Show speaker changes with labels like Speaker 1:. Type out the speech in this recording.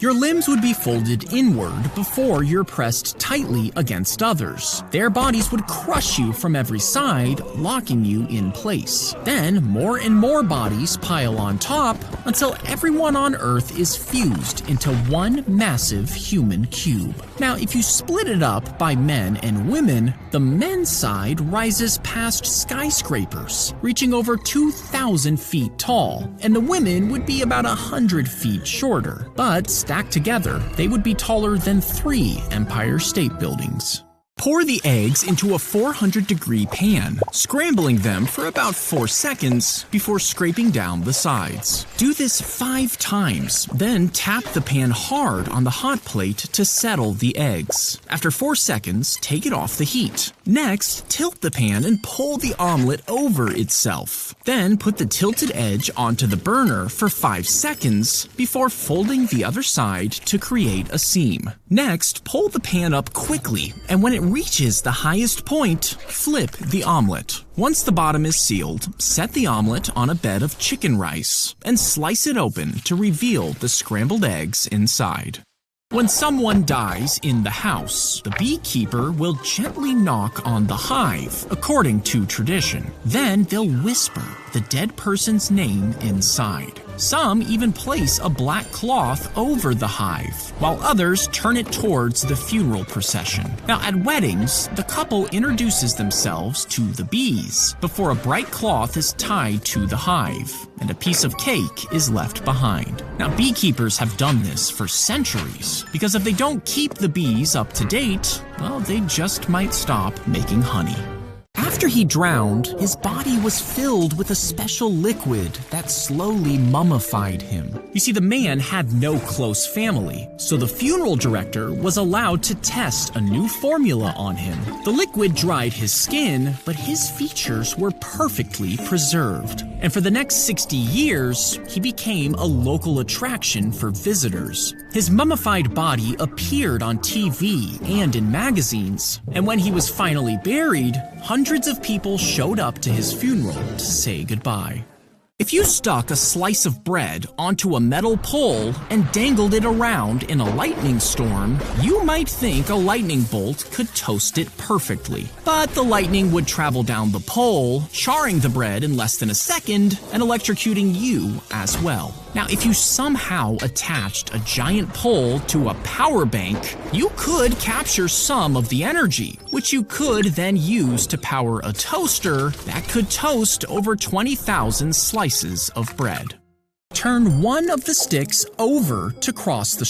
Speaker 1: Your limbs would be folded inward before you're pressed tightly against others. Their bodies would crush you from every side, locking you in place. Then more and more bodies pile on top until everyone on Earth is fused into one massive human cube. Now, if you split it up by men and women, the men's side rises past skyscrapers, reaching over 2,000 feet tall, and the women would be about 100 feet shorter. But stacked together, they would be taller than 3 Empire State Buildings. Pour the eggs into a 400-degree pan, scrambling them for about 4 seconds before scraping down the sides. Do this 5 times, then tap the pan hard on the hot plate to settle the eggs. After 4 seconds, take it off the heat. Next, tilt the pan and pull the omelet over itself. Then put the tilted edge onto the burner for 5 seconds before folding the other side to create a seam. Next, pull the pan up quickly, and when it reaches the highest point, flip the omelet. Once the bottom is sealed, set the omelet on a bed of chicken rice and slice it open to reveal the scrambled eggs inside. When someone dies in the house, the beekeeper will gently knock on the hive, according to tradition. Then they'll whisper the dead person's name inside. Some even place a black cloth over the hive, while others turn it towards the funeral procession. Now, at weddings, the couple introduces themselves to the bees before a bright cloth is tied to the hive, and a piece of cake is left behind. Now, beekeepers have done this for centuries, because if they don't keep the bees up to date, well, they just might stop making honey. After he drowned, his body was filled with a special liquid that slowly mummified him. You see, the man had no close family, so the funeral director was allowed to test a new formula on him. The liquid dried his skin, but his features were perfectly preserved. And for the next 60 years, he became a local attraction for visitors. His mummified body appeared on TV and in magazines, and when he was finally buried, hundreds of people showed up to his funeral to say goodbye. If you stuck a slice of bread onto a metal pole and dangled it around in a lightning storm, you might think a lightning bolt could toast it perfectly. But the lightning would travel down the pole, charring the bread in less than a second and electrocuting you as well. Now, if you somehow attached a giant pole to a power bank, you could capture some of the energy, which you could then use to power a toaster that could toast over 20,000 slices of bread. Turn one of the sticks over to cross the